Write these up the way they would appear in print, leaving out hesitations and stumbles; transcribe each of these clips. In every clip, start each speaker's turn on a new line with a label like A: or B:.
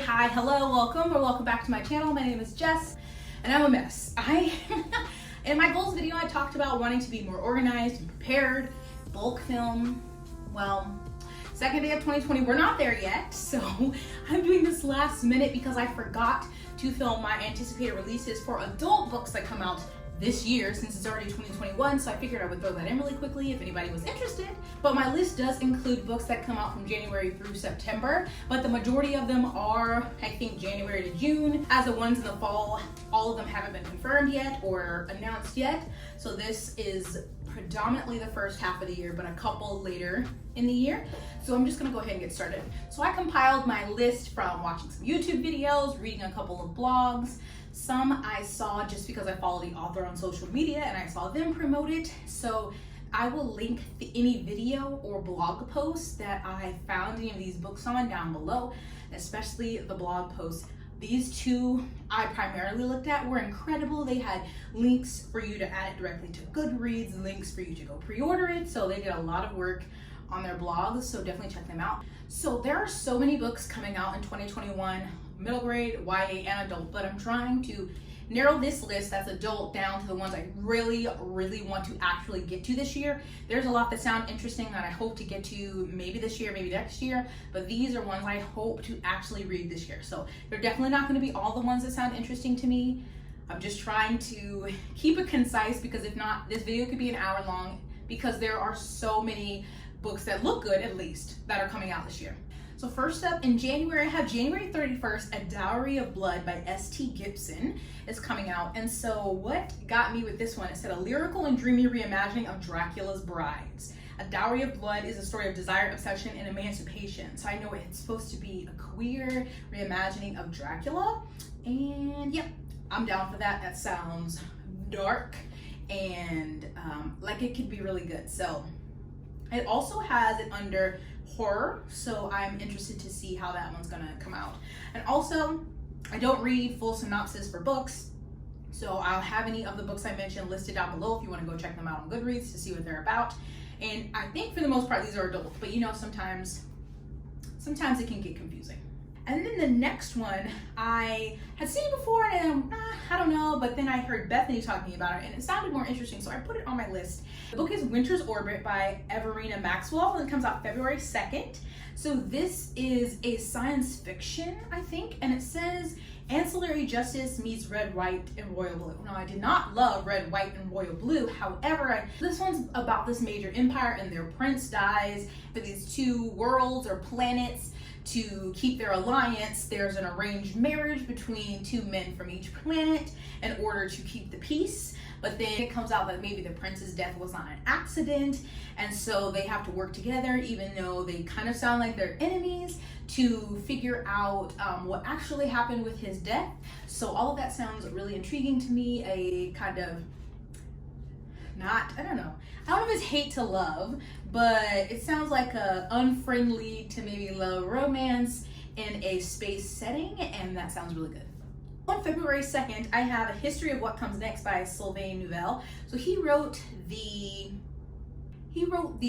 A: hi, hello, welcome, or welcome back to my channel. My name is Jess, and I'm a mess. In my goals video, I talked about wanting to be more organized and prepared, bulk film. Well, second day of 2020, we're not there yet, so I'm doing this last minute because I forgot to film my anticipated releases for adult books that come out this year, since it's already 2021, so I figured I would throw that in really quickly if anybody was interested. But my list does include books that come out from January through September, but the majority of them are, I think, January to June. As the ones in the fall, all of them haven't been confirmed yet or announced yet, so this is predominantly the first half of the year, but a couple later in the year. So I'm just gonna go ahead and get started. So I compiled my list from watching some YouTube videos, reading a couple of blogs. Some I saw just because I follow the author on social media and I saw them promote it. So I will link any video or blog posts that I found any of these books on down below, especially the blog posts. These two I primarily looked at were incredible. They had links for you to add it directly to Goodreads, links for you to go pre-order it. So they did a lot of work on their blogs, so definitely check them out. So there are so many books coming out in 2021, middle grade, YA, and adult, but I'm trying to narrow this list that's adult down to the ones I really want to actually get to this year. There's a lot that sound interesting that I hope to get to maybe this year, maybe next year, but these are ones I hope to actually read this year. So they're definitely not going to be all the ones that sound interesting to me. I'm just trying to keep it concise, because if not, this video could be an hour long, because there are so many books that look good, at least, that are coming out this year. So first up in January, I have January 31st, A Dowry of Blood by S.T. Gibson is coming out. And so what got me with this one, it said a lyrical and dreamy reimagining of Dracula's brides. A Dowry of Blood is a story of desire, obsession, and emancipation. So I know it's supposed to be a queer reimagining of Dracula. And yep, I'm down for that. That sounds dark and like it could be really good. So it also has it under horror, so I'm interested to see how that one's gonna come out. And also, I don't read full synopsis for books, so I'll have any of the books I mentioned listed down below if you want to go check them out on Goodreads to see what they're about. And I think for the most part these are adult, but you know, sometimes it can get confusing. And then the next one I had seen before and I don't know, but then I heard Bethany talking about it and it sounded more interesting, so I put it on my list. The book is Winter's Orbit by Everina Maxwell, and it comes out February 2nd. So this is a science fiction, I think, and it says ancillary justice meets red, white, and royal blue. Now, I did not love red, white, and royal blue. However, this one's about this major empire and their prince dies for these two worlds or planets. To keep their alliance, there's an arranged marriage between two men from each planet in order to keep the peace. But then it comes out that maybe the prince's death was not an accident, and so they have to work together, even though they kind of sound like they're enemies, to figure out what actually happened with his death. So all of that sounds really intriguing to me. A kind of I don't know if it's hate to love, but it sounds like a unfriendly to maybe love romance in a space setting, and that sounds really good. On February 2nd, I have A History of What Comes Next by Sylvain Neuvel. So he wrote the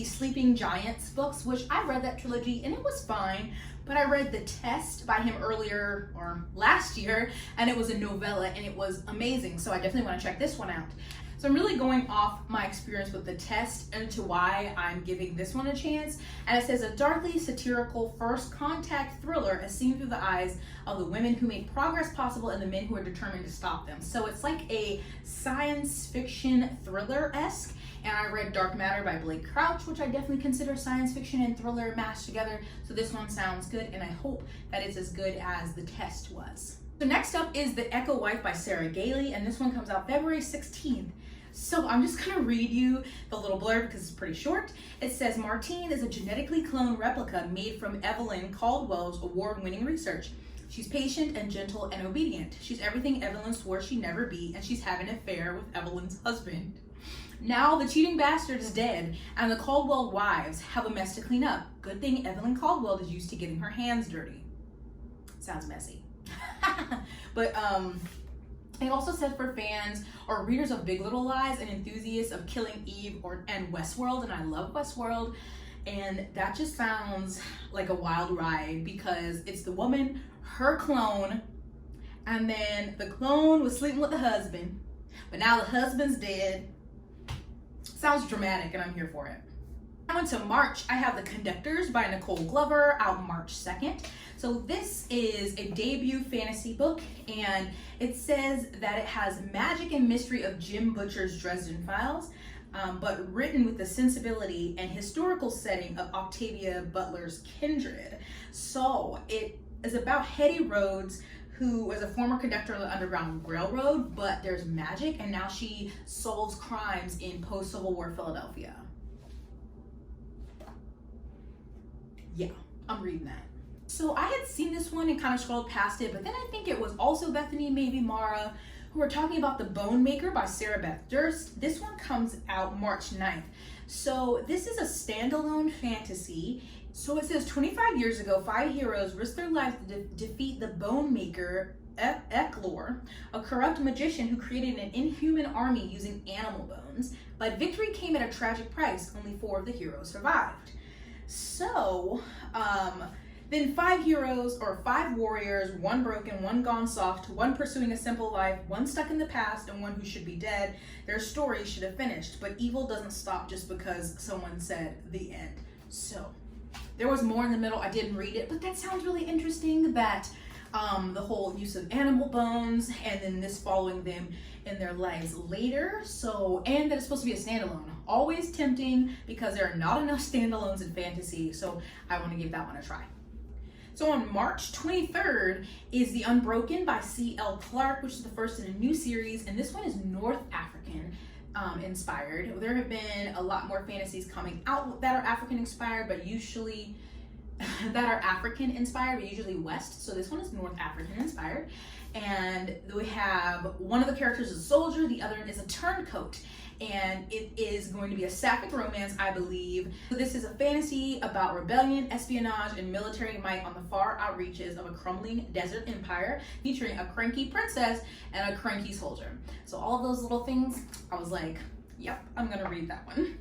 A: Sleeping Giants books, which I read that trilogy and it was fine, but I read The Test by him earlier or last year, and it was a novella and it was amazing. So I definitely want to check this one out. So I'm really going off my experience with The Test into why I'm giving this one a chance. And it says a darkly satirical first contact thriller as seen through the eyes of the women who make progress possible and the men who are determined to stop them. So it's like a science fiction thriller-esque. And I read Dark Matter by Blake Crouch, which I definitely consider science fiction and thriller mashed together. So this one sounds good, and I hope that it's as good as The Test was. So next up is The Echo Wife by Sarah Gailey, and this one comes out February 16th. So I'm just gonna read you the little blurb because it's pretty short. It says, Martine is a genetically cloned replica made from Evelyn Caldwell's award-winning research. She's patient and gentle and obedient. She's everything Evelyn swore she'd never be, and she's having an affair with Evelyn's husband. Now the cheating bastard is dead, and the Caldwell wives have a mess to clean up. Good thing Evelyn Caldwell is used to getting her hands dirty. Sounds messy. But it also said for fans or readers of Big Little Lies and enthusiasts of Killing Eve and Westworld, and I love Westworld. And that just sounds like a wild ride because it's the woman, her clone, and then the clone was sleeping with the husband, but now the husband's dead. Sounds dramatic, and I'm here for it. Now into March, I have The Conductors by Nicole Glover, out March 2nd. So this is a debut fantasy book, and it says that it has magic and mystery of Jim Butcher's Dresden Files, but written with the sensibility and historical setting of Octavia Butler's Kindred. So it is about Hetty Rhodes, who was a former conductor on the Underground Railroad, but there's magic, and now she solves crimes in post-Civil War Philadelphia. Yeah, I'm reading that. So I had seen this one and kind of scrolled past it, but then I think it was also Bethany, maybe Mara, who were talking about The Bone Maker by Sarah Beth Durst. This one comes out March 9th. So this is a standalone fantasy. So it says 25 years ago, 5 heroes risked their lives to defeat the Bone Maker, Eklor, a corrupt magician who created an inhuman army using animal bones. But victory came at a tragic price. Only 4 of the heroes survived. So, then 5 heroes, or 5 warriors, 1 broken, 1 gone soft, 1 pursuing a simple life, 1 stuck in the past, and 1 who should be dead. Their story should have finished, but evil doesn't stop just because someone said the end. So, there was more in the middle. I didn't read it, but that sounds really interesting, that the whole use of animal bones, and then this following them in their lives later. So, and that it's supposed to be a standalone. Always tempting because there are not enough standalones in fantasy, so I want to give that one a try. So on March 23rd is The Unbroken by C.L. Clarke, which is the first in a new series, and this one is North African inspired. There have been a lot more fantasies coming out that are African inspired, but usually usually West. So this one is North African inspired. And we have one of the characters is a soldier, the other is a turncoat. And it is going to be a sapphic romance, I believe. So this is a fantasy about rebellion, espionage, and military might on the far outreaches of a crumbling desert empire, featuring a cranky princess and a cranky soldier. So all of those little things, I was like, yep, I'm gonna read that one.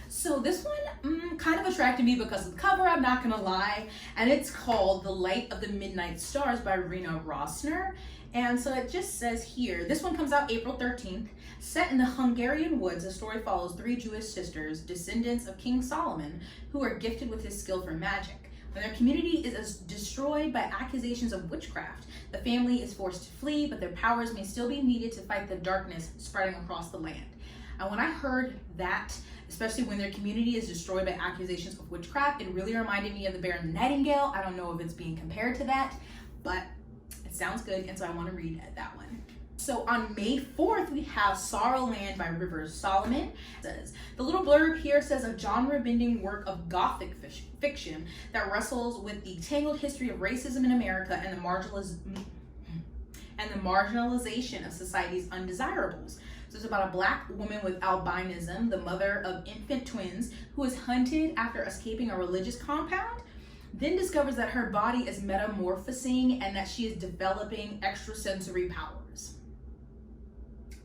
A: So this one kind of attracted me because of the cover, I'm not gonna lie, and it's called The Light of the Midnight Stars by Rena Rosner. And so it just says here, this one comes out April 13th. Set in the Hungarian woods, the story follows 3 Jewish sisters, descendants of King Solomon, who are gifted with his skill for magic. When their community is destroyed by accusations of witchcraft, the family is forced to flee, but their powers may still be needed to fight the darkness spreading across the land. And when I heard that, especially when their community is destroyed by accusations of witchcraft, it really reminded me of The Bear and the Nightingale. I don't know if it's being compared to that, but it sounds good, and so I want to read that one. So on May 4th, we have Sorrowland by Rivers Solomon. It says, the little blurb here says a genre-bending work of gothic fiction that wrestles with the tangled history of racism in America and the marginalization of society's undesirables. So it's about a Black woman with albinism, the mother of infant twins, who is hunted after escaping a religious compound, then discovers that her body is metamorphosing and that she is developing extrasensory powers.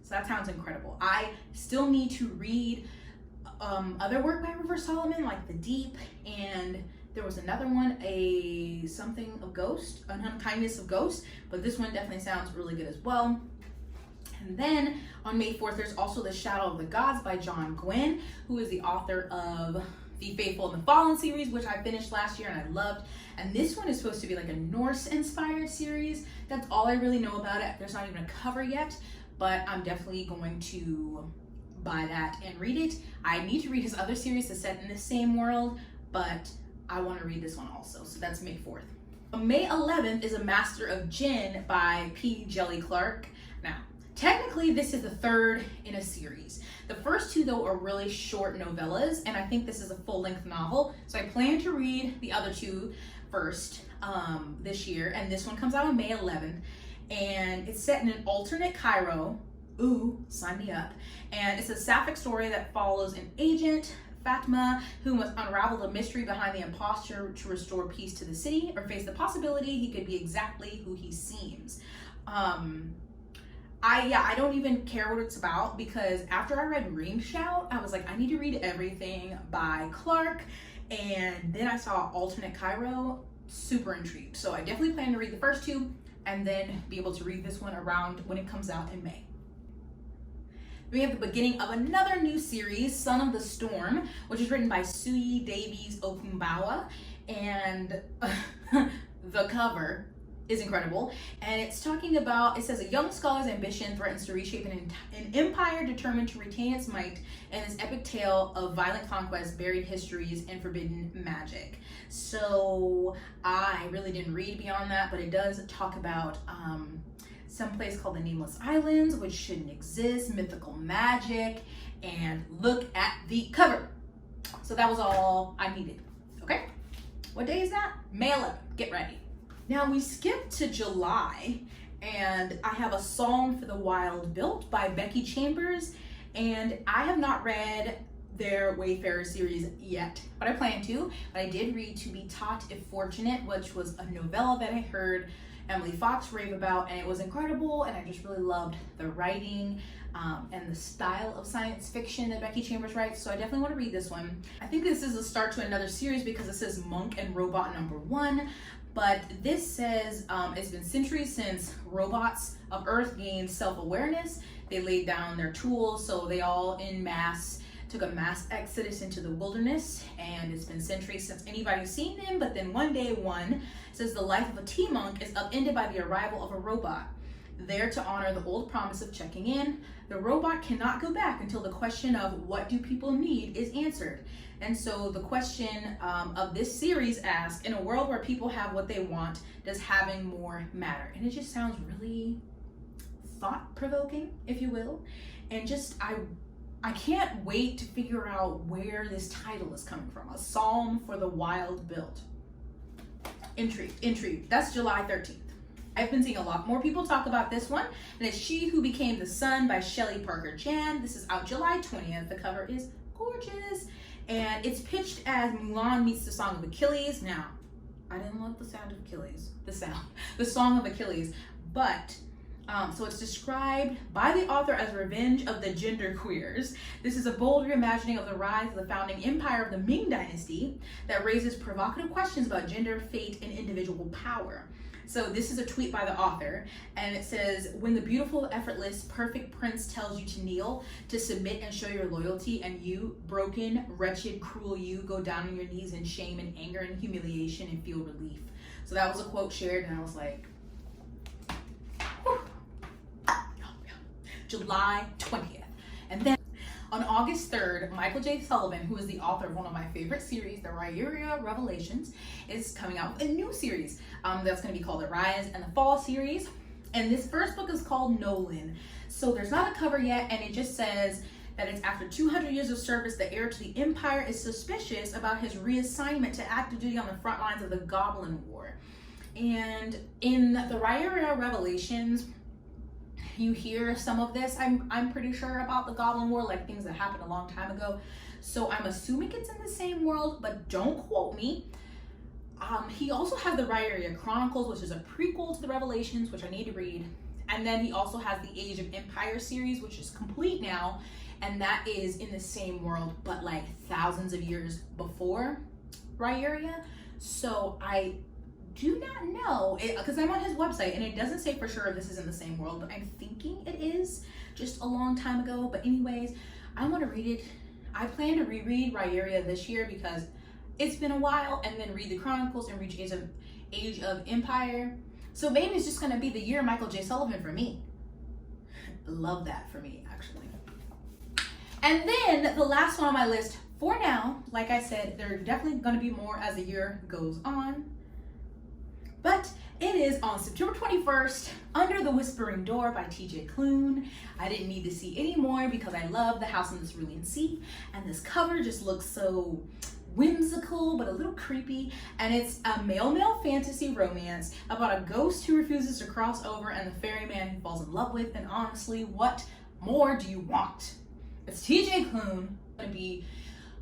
A: So that sounds incredible. I still need to read other work by Rivers Solomon, like The Deep, and there was another one, something of Ghost, An Unkindness of Ghost, but this one definitely sounds really good as well. And then on May 4th, there's also The Shadow of the Gods by John Gwynne, who is the author of The Faithful and the Fallen series, which I finished last year and I loved. And this one is supposed to be like a Norse-inspired series. That's all I really know about it. There's not even a cover yet, but I'm definitely going to buy that and read it. I need to read his other series that's set in the same world, but I want to read this one also. So that's May 4th. May 11th is A Master of Jinn by P. Jelly Clark. Now, technically, this is the 3rd in a series. The first 2, though, are really short novellas, and I think this is a full-length novel. So I plan to read the other 2 first this year, and this one comes out on May 11th, and it's set in an alternate Cairo. Ooh, sign me up. And it's a sapphic story that follows an agent, Fatma, who must unravel the mystery behind the imposture to restore peace to the city, or face the possibility he could be exactly who he seems. I don't even care what it's about, because after I read Ring Shout, I was like, I need to read everything by Clark. And then I saw Alternate Cairo, super intrigued. So I definitely plan to read the first two and then be able to read this one around when it comes out in May. We have the beginning of another new series, Son of the Storm, which is written by Sui Davies Okumbawa, and the cover is incredible. And it's talking about, it says, a young scholar's ambition threatens to reshape an empire determined to retain its might in this epic tale of violent conquest, buried histories, and forbidden magic. So I really didn't read beyond that, but it does talk about some place called the Nameless Islands, which shouldn't exist, mythical magic, and look at the cover. So that was all I needed, okay? What day is that? May 11th, get ready. Now we skip to July, and I have A Song for the Wild Built by Becky Chambers, and I have not read their Wayfarer series yet, but I plan to. But I did read To Be Taught If Fortunate, which was a novella that I heard Emily Fox rave about, and it was incredible, and I just really loved the writing and the style of science fiction that Becky Chambers writes, so I definitely want to read this one. I think this is a start to another series because it says Monk and Robot #1, but this says it's been centuries since robots of Earth gained self-awareness. They laid down their tools, so they all en masse took a mass exodus into the wilderness, and it's been centuries since anybody's seen them, but then one day one says the life of a tea monk is upended by the arrival of a robot. There to honor the old promise of checking in, the robot cannot go back until the question of what do people need is answered. And so the question of this series asks, in a world where people have what they want, does having more matter? And it just sounds really thought-provoking, if you will. And just, I can't wait to figure out where this title is coming from. A Psalm for the Wild Built. Intrigued. That's July 13th. I've been seeing a lot more people talk about this one, and it's She Who Became the Sun by Shelley Parker Jan. This is out July 20th. The cover is gorgeous, and it's pitched as Mulan meets the Song of Achilles. Now, I didn't love the sound of Achilles, the Song of Achilles, but so it's described by the author as revenge of the genderqueers. This is a bold reimagining of the rise of the founding empire of the Ming Dynasty that raises provocative questions about gender, fate, and individual power. So this is a tweet by the author, and it says, when the beautiful, effortless, perfect prince tells you to kneel, to submit and show your loyalty, and you, broken, wretched, cruel you, go down on your knees in shame and anger and humiliation and feel relief. So that was a quote shared, and I was like, whew. July 20th. And then on August 3rd, Michael J. Sullivan, who is the author of one of my favorite series, The Rhaenyra Revelations, is coming out with a new series that's going to be called The Rise and the Fall series. And this first book is called Nolan. So there's not a cover yet, and it just says that it's after 200 years of service, the heir to the Empire is suspicious about his reassignment to active duty on the front lines of the Goblin War. And in The Rhaenyra Revelations, you hear some of this, I'm pretty sure, about the Goblin War, like things that happened a long time ago. So I'm assuming it's in the same world, but don't quote me. He also has the Rhaenyra Chronicles, which is a prequel to the Revelations, which I need to read. And then he also has the Age of Empire series, which is complete now. And that is in the same world, but like thousands of years before Rhaenyra. So I do not know, because I'm on his website and it doesn't say for sure if this is in the same world, but I'm thinking it is, just a long time ago. But anyways, I want to read it. I plan to reread Rhaenyra this year because it's been a while, and then read the Chronicles and read Age of Empire. So maybe it's just going to be the year Michael J. Sullivan for me. Love that for me, actually. And then the last one on my list for now, like I said, there are definitely going to be more as the year goes on. But it is on September 21st, Under the Whispering Door by T.J. Klune. I didn't need to see any more because I love The House in the Cerulean Sea, and this cover just looks so whimsical but a little creepy, and it's a male-male fantasy romance about a ghost who refuses to cross over and the ferryman he falls in love with, and honestly, what more do you want? It's T.J. Klune. Gonna be,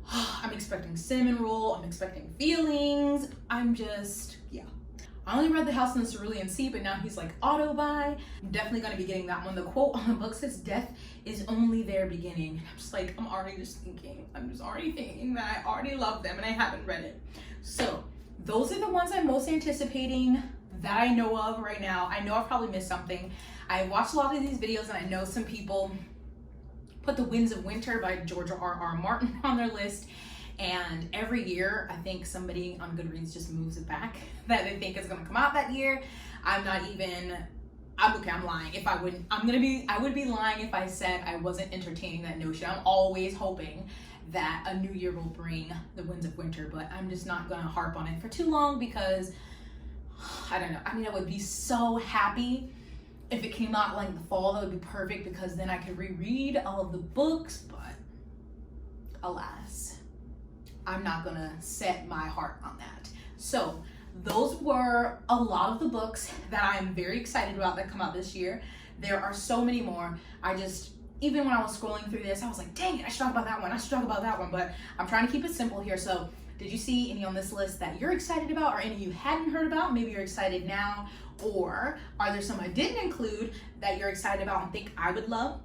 A: I'm expecting cinnamon roll, I'm expecting feelings, I'm just, yeah. I only read The House in the Cerulean Sea, but now he's like auto buy. I'm definitely gonna be getting that one. The quote on the book says, "Death is only their beginning." I'm just like, I'm already thinking that I already love them and I haven't read it. So those are the ones I'm most anticipating that I know of right now. I know I've probably missed something. I watched a lot of these videos and I know some people put The Winds of Winter by George R.R. Martin on their list. And every year, I think somebody on Goodreads just moves it back that they think is gonna come out that year. I'm lying. If I wouldn't, I would be lying if I said I wasn't entertaining that notion. I'm always hoping that a new year will bring The Winds of Winter, but I'm just not gonna harp on it for too long because I don't know. I mean, I would be so happy if it came out like in the fall. That would be perfect because then I could reread all of the books, but alas, I'm not gonna set my heart on that. So those were a lot of the books that I'm very excited about that come out this year. There are so many more. Even when I was scrolling through this, I was like, dang it, I should talk about that one, but I'm trying to keep it simple here. So did you see any on this list that you're excited about or any you hadn't heard about? Maybe you're excited now, or are there some I didn't include that you're excited about and think I would love?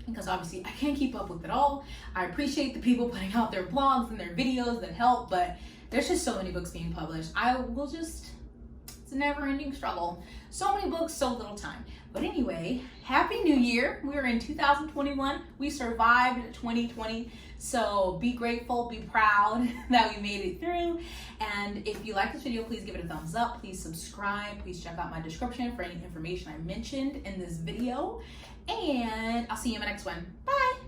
A: Because obviously I can't keep up with it all. I appreciate the people putting out their blogs and their videos that help, but there's just so many books being published. It's a never-ending struggle. So many books, so little time. But anyway, Happy New Year. We're in 2021. We survived 2020. So be grateful, be proud that we made it through. And if you like this video, please give it a thumbs up. Please subscribe. Please check out my description for any information I mentioned in this video. And I'll see you in my next one. Bye.